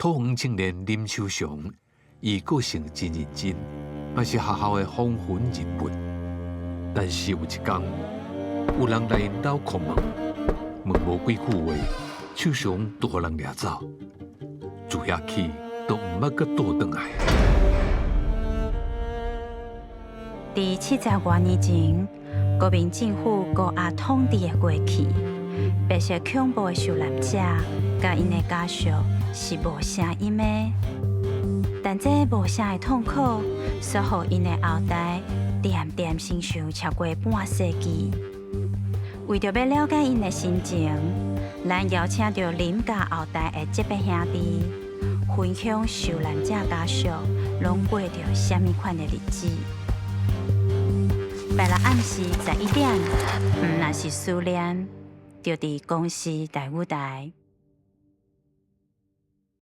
土黄青年林秋祥，伊个性真认真，嘛是学校的风云人物。但是有一天，有人来因兜叩门，问无几句话，秋祥就互人掠走。自遐起都毋捌阁倒转来。伫70多年前，国民政府高压统治的过去，白色恐怖的受难者甲因的家属是无声音的。但这无声的痛苦，却互因的后代渐渐承受超过半世纪。为着要了解因的心情，咱邀请到林家后代的这辈兄弟，分享受难者家属拢过着什么款的日子。拜六暗时11点，若是思念，就伫公司大舞台。